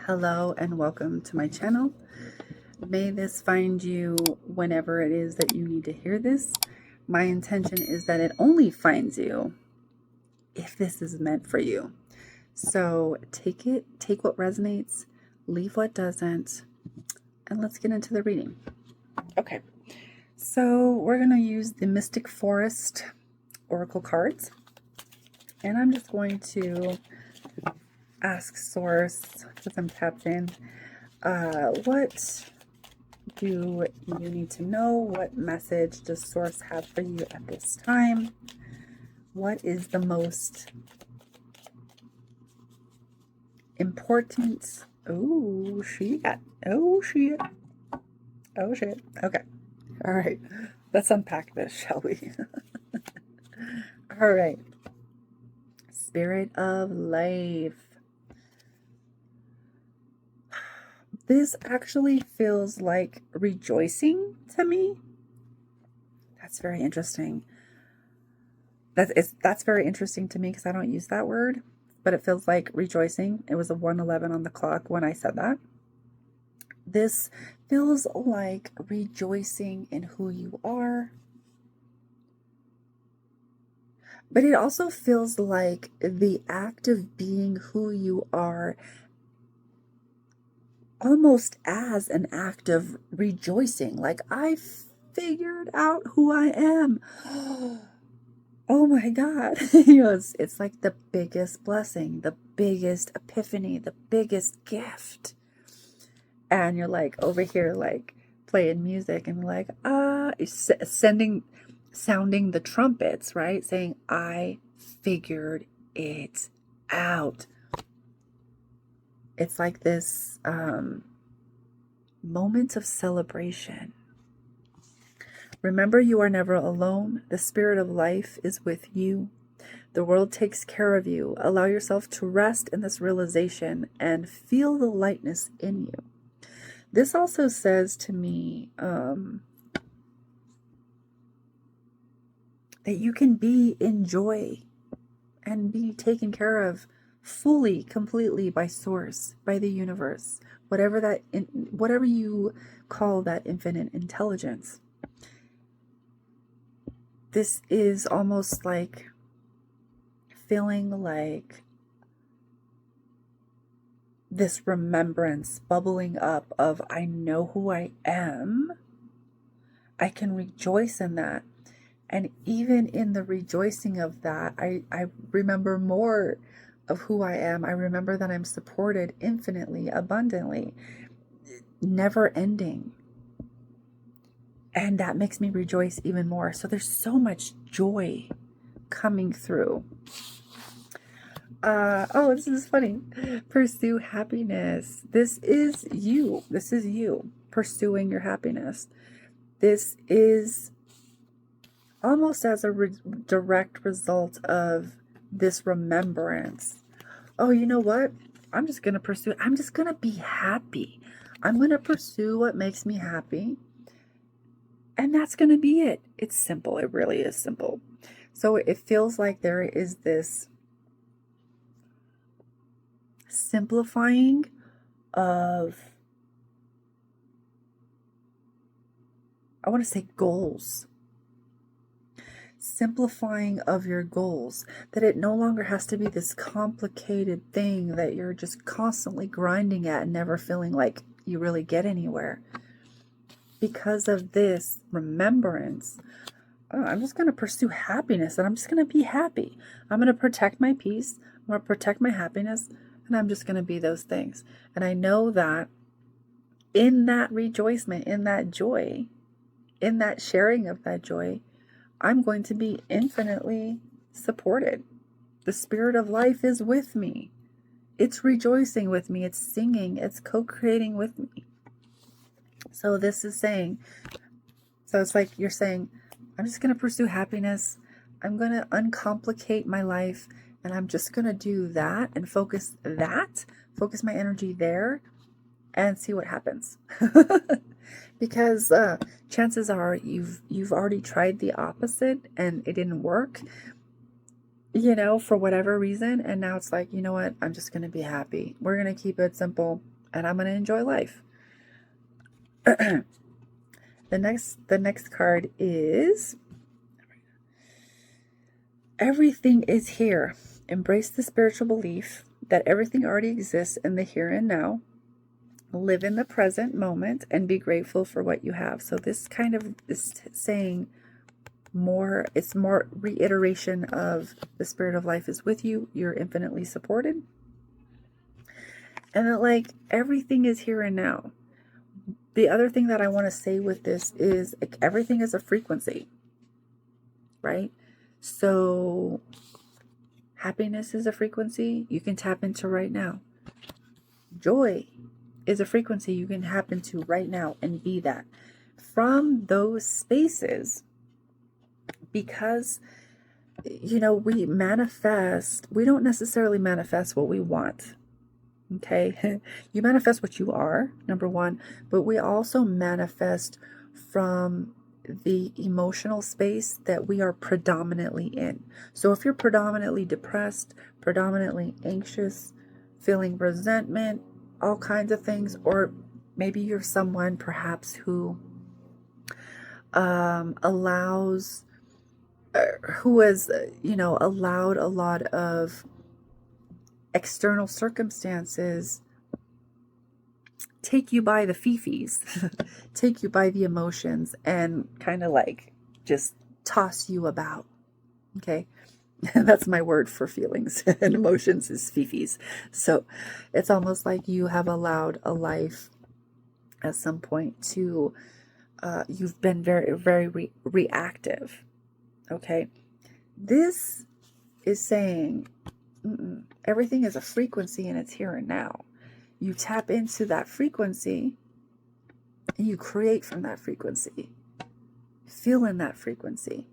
Hello and welcome to my channel. May this find you whenever it is that you need to hear this. My intention is that it only finds you if this is meant for you. So take what resonates, leave what doesn't, and let's get into the reading. Okay, so we're going to use the Mystic Forest Oracle cards, and I'm just going to ask Source, because I'm tapped in, what do you need to know? What message does Source have for you at this time? What is the most important? Oh, shit. Oh, shit. Oh, shit. Okay. All right. Let's unpack this, shall we? All right. Spirit of life. This actually feels like rejoicing to me. That's very interesting. That's very interesting to me because I don't use that word, but it feels like rejoicing. It was a 1:11 on the clock when I said that. This feels like rejoicing in who you are, but it also feels like the act of being who you are almost as an act of rejoicing. Like, I figured out who I am. Oh my God. It's like the biggest blessing, the biggest epiphany, the biggest gift. And you're like over here, like playing music and like, sounding the trumpets, right? Saying, I figured it out. It's like this moment of celebration. Remember, you are never alone. The spirit of life is with you. The world takes care of you. Allow yourself to rest in this realization and feel the lightness in you. This also says to me that you can be in joy and be taken care of fully, completely by Source, by the universe, whatever you call that infinite intelligence. This is almost like feeling like this remembrance bubbling up of, I know who I am. I can rejoice in that. And even in the rejoicing of that, I remember more of who I am. I remember that I'm supported infinitely, abundantly, never ending. And that makes me rejoice even more. So there's so much joy coming through. Oh, this is funny. Pursue happiness. This is you. This is you pursuing your happiness. This is almost as a direct result of this remembrance. Oh, you know what? I'm just going to be happy. I'm going to pursue what makes me happy. And that's going to be it. It's simple. It really is simple. So it feels like there is this simplifying of, I want to say, goals. Simplifying of your goals, that it no longer has to be this complicated thing that you're just constantly grinding at and never feeling like you really get anywhere. Because of this remembrance, I'm just going to pursue happiness and I'm just going to be happy. I'm going to protect my peace. I'm going to protect my happiness, and I'm just going to be those things. And I know that in that rejoicement, in that joy, in that sharing of that joy, I'm going to be infinitely supported. The spirit of life is with me. It's rejoicing with me. It's singing. It's co-creating with me. So this is saying, so it's like you're saying, I'm just going to pursue happiness. I'm going to uncomplicate my life. And I'm just going to do that and focus my energy there and see what happens. Because chances are you've already tried the opposite and it didn't work, for whatever reason. And now it's like, you know what? I'm just going to be happy. We're going to keep it simple. and I'm going to enjoy life. The next card is everything is here. Embrace the spiritual belief that everything already exists in the here and now. Live in the present moment and be grateful for what you have. So this kind of is saying more, it's more reiteration of the spirit of life is with you. You're infinitely supported. And that like everything is here and now. The other thing that I want to say with this is like, everything is a frequency, right? So happiness is a frequency you can tap into right now. Joy is a frequency you can tap into right now and be that. From those spaces, because, you know, we don't necessarily manifest what we want. Okay, you manifest what you are, number one, but we also manifest from the emotional space that we are predominantly in. So if you're predominantly depressed, predominantly anxious, feeling resentment, all kinds of things, or maybe you're someone perhaps who who has, allowed a lot of external circumstances take you by the fifis, take you by the emotions, and kind of like just toss you about. Okay. That's my word for feelings and emotions is fifis. So it's almost like you have allowed a life at some point to, you've been very, very reactive. Okay. This is saying everything is a frequency and it's here and now. You tap into that frequency and you create from that frequency. Feel in that frequency.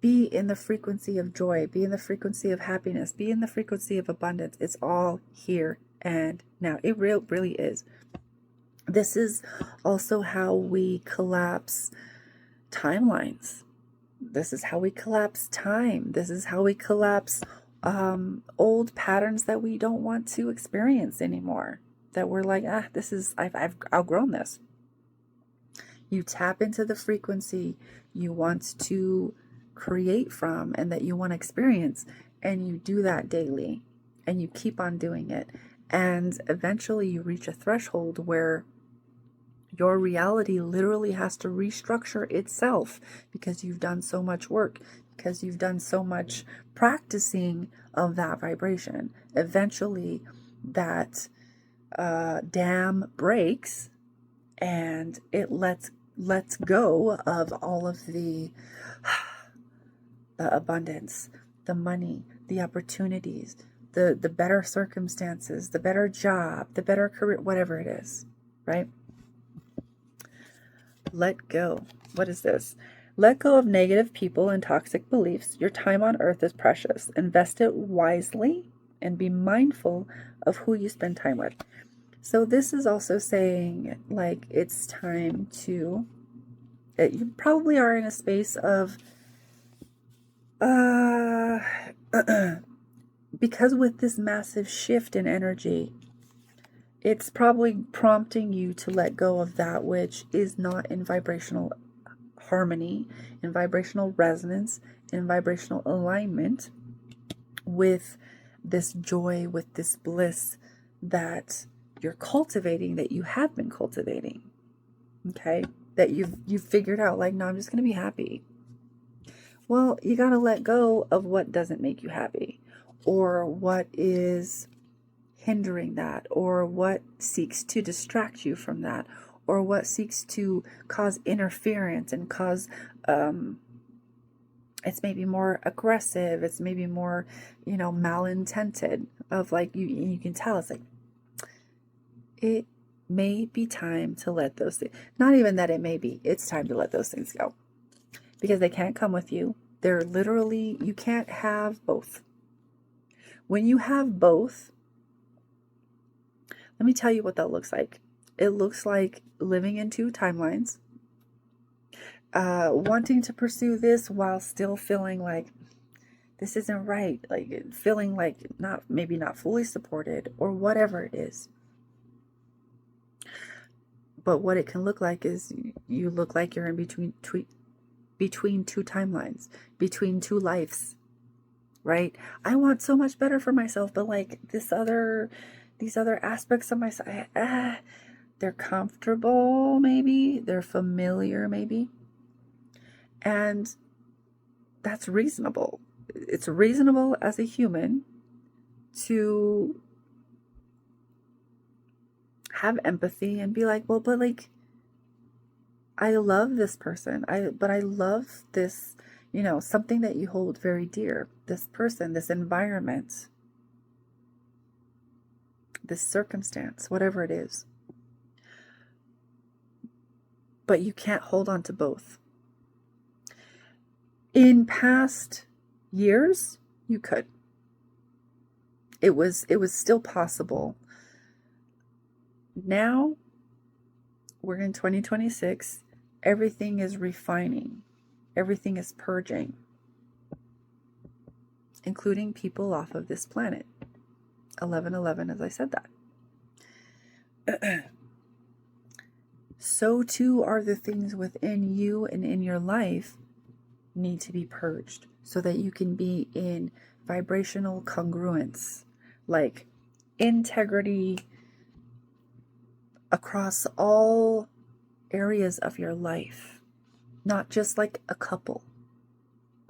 Be in the frequency of joy. Be in the frequency of happiness. Be in the frequency of abundance. It's all here and now. It really is. This is also how we collapse timelines. This is how we collapse time. This is how we collapse old patterns that we don't want to experience anymore. That we're like, I've outgrown this. You tap into the frequency you want to create from and that you want to experience, and you do that daily, and you keep on doing it, and eventually you reach a threshold where your reality literally has to restructure itself because you've done so much work, because you've done so much practicing of that vibration. Eventually that dam breaks and it lets go of all of the abundance, the money, the opportunities, the better circumstances, the better job, the better career, whatever it is, right? Let go. What is this? Let go of negative people and toxic beliefs. Your time on earth is precious. Invest it wisely and be mindful of who you spend time with. So this is also saying, like, it's time to, you probably are in a space of, because with this massive shift in energy, it's probably prompting you to let go of that which is not in vibrational harmony, in vibrational resonance, in vibrational alignment with this joy, with this bliss that you're cultivating, that you have been cultivating. Okay? That you've figured out, like, no, I'm just going to be happy. Well, you got to let go of what doesn't make you happy, or what is hindering that, or what seeks to distract you from that, or what seeks to cause interference and cause, it's maybe more aggressive, it's maybe more, malintended, of like, you can tell it's like, it may be time to let those things, not even that it may be, it's time to let those things go. Because they can't come with you. They're literally, you can't have both. When you have both, let me tell you what that looks like. It looks like living in two timelines, wanting to pursue this while still feeling like this isn't right, like feeling like maybe not fully supported or whatever it is. But what it can look like is you look like you're in between two timelines, between two lives, right? I want so much better for myself, but like these other aspects of myself, they're comfortable, maybe they're familiar, maybe, and that's reasonable. It's reasonable as a human to have empathy and be like, well, but like, I love this person. But I love this, something that you hold very dear. This person, this environment, this circumstance, whatever it is. But you can't hold on to both. In past years, you could. It was still possible. Now, we're in 2026. Everything is refining. Everything is purging, including people off of this planet. 11/11, as I said that. So too are the things within you and in your life need to be purged so that you can be in vibrational congruence, like integrity across all areas of your life, not just like a couple.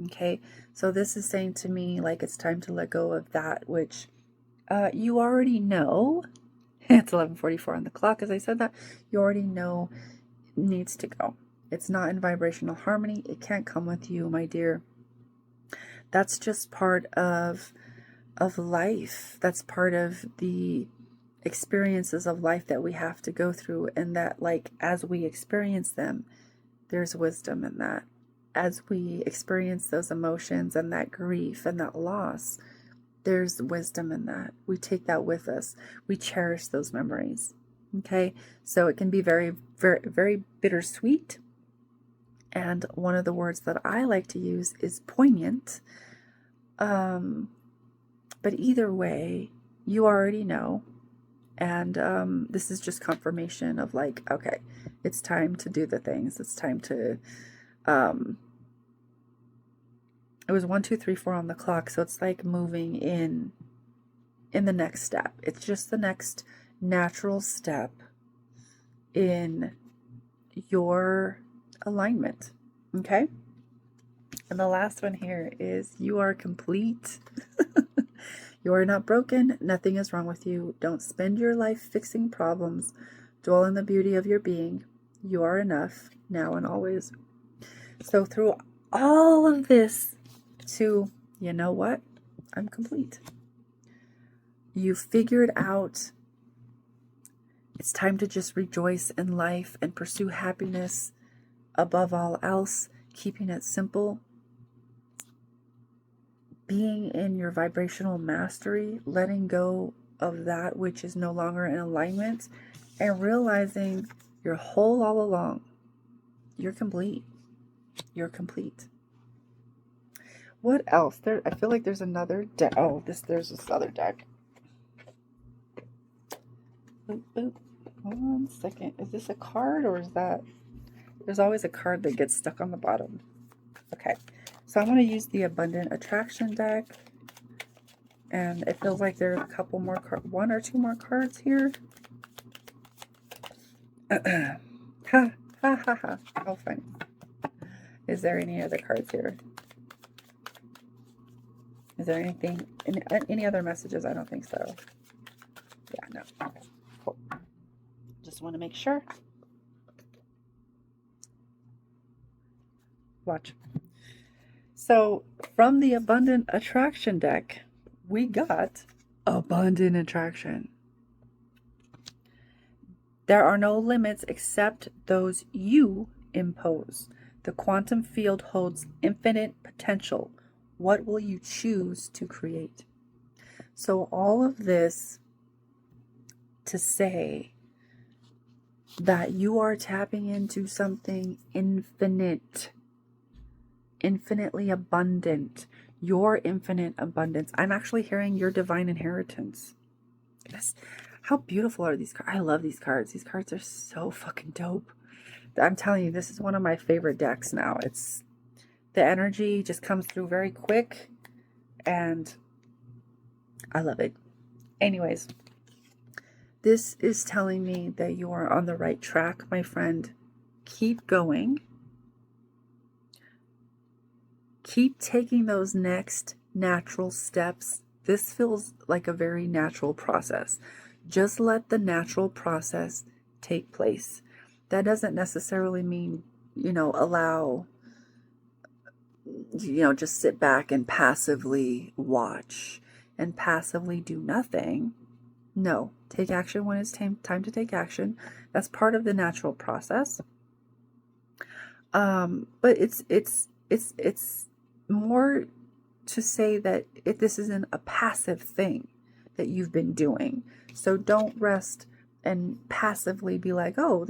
Okay, so this is saying to me like it's time to let go of that which you already know. It's 11:44 on the clock. As I said that, you already know needs to go. It's not in vibrational harmony. It can't come with you, my dear. That's just part of life. That's part of the experiences of life that we have to go through, and that like as we experience them, there's wisdom in that. As we experience those emotions and that grief and that loss, there's wisdom in that. We take that with us. We cherish those memories. Okay, so it can be very, very, very bittersweet. And one of the words that I like to use is poignant. But either way, you already know. And this is just confirmation of like, okay, it's time to do the things. It's time to, it was 1, 2, 3, 4 on the clock. So it's like moving in the next step. It's just the next natural step in your alignment. Okay. And the last one here is you are complete. You are not broken. Nothing is wrong with you. Don't spend your life fixing problems. Dwell in the beauty of your being. You are enough now and always. So through all of this to, you know what? I'm complete. You figured out it's time to just rejoice in life and pursue happiness above all else, keeping it simple. Being in your vibrational mastery, letting go of that which is no longer in alignment, and realizing you're whole all along. You're complete. You're complete. What else? I feel like there's another deck. Oh, there's this other deck. Boop, boop. 1 second. Is this a card or is that? There's always a card that gets stuck on the bottom. Okay. So I'm going to use the Abundant Attraction deck, and it feels like there's a couple more, 1 or 2 more cards here. Ha, ha, ha, ha. Oh, funny. Is there any other cards here? Is there anything, any other messages? I don't think so. Yeah, no. Okay, cool. Just want to make sure. Watch. So from the Abundant Attraction deck, we got Abundant Attraction. There are no limits except those you impose. The quantum field holds infinite potential. What will you choose to create? So all of this to say that you are tapping into something infinite, infinitely abundant. your infinite abundance. I'm actually hearing your divine inheritance. Yes. How beautiful are these cards? I love these cards. These cards are so fucking dope. I'm telling you, this is one of my favorite decks now. It's the energy just comes through very quick and I love it. Anyways, this is telling me that you are on the right track, my friend. Keep going. Keep taking those next natural steps. This feels like a very natural process. Just let the natural process take place. That doesn't necessarily mean, allow, just sit back and passively watch and passively do nothing. No, take action when it's time to take action. That's part of the natural process. But it's more to say that this isn't a passive thing that you've been doing. So don't rest and passively be like, oh,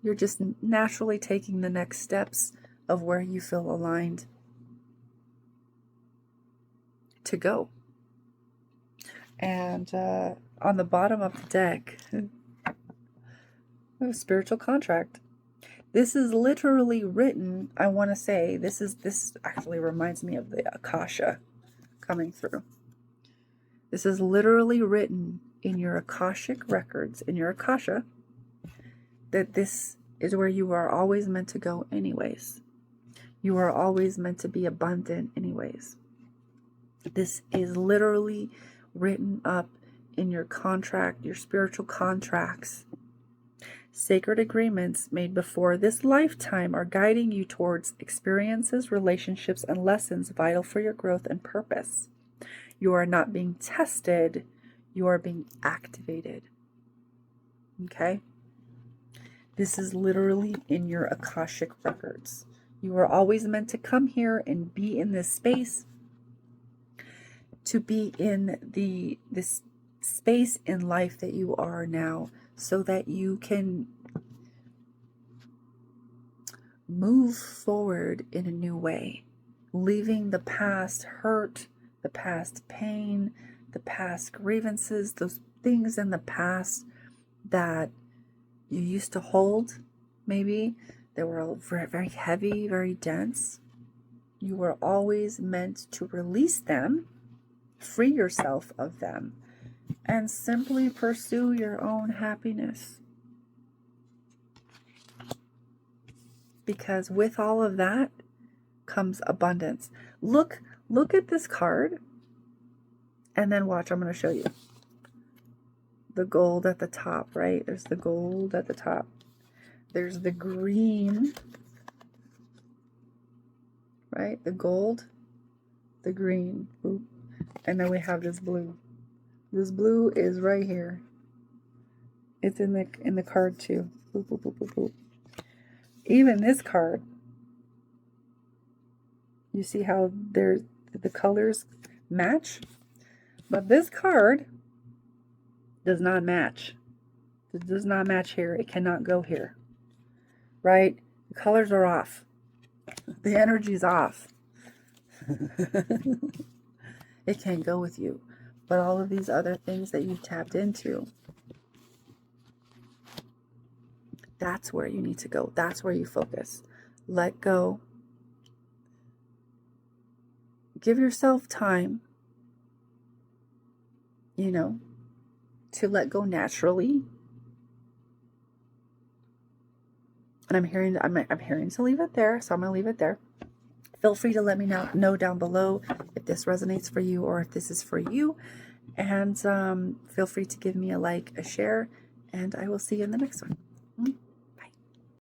you're just naturally taking the next steps of where you feel aligned to go. And on the bottom of the deck, spiritual contract. This is literally written, I want to say, this actually reminds me of the Akasha coming through. This is literally written in your Akashic records, in your Akasha, that this is where you are always meant to go anyways. You are always meant to be abundant anyways. This is literally written up in your contract, your spiritual contracts. Sacred agreements made before this lifetime are guiding you towards experiences, relationships, and lessons vital for your growth and purpose. You are not being tested, you are being activated. Okay? This is literally in your Akashic records. You are always meant to come here and be in this space, to be in this space in life that you are now, so that you can move forward in a new way, leaving the past hurt, the past pain, the past grievances, those things in the past that you used to hold, maybe they were very heavy, very dense. You were always meant to release them, free yourself of them, and simply pursue your own happiness. Because with all of that comes abundance. Look at this card, and then watch, I'm going to show you. The gold at the top, right? There's the gold at the top. There's the green, right? The gold, the green, oop. And then we have this blue. This blue is right here. It's in the card too. Boop, boop, boop, boop, boop. Even this card, you see how the colors match? But this card does not match. It does not match here. It cannot go here. Right? The colors are off. The energy's off. It can't go with you. But all of these other things that you've tapped into, that's where you need to go. That's where you focus. Let go. Give yourself time, to let go naturally. And I'm hearing to leave it there, so I'm going to leave it there. Feel free to let me know down below if this resonates for you or if this is for you. And feel free to give me a like, a share, and I will see you in the next one.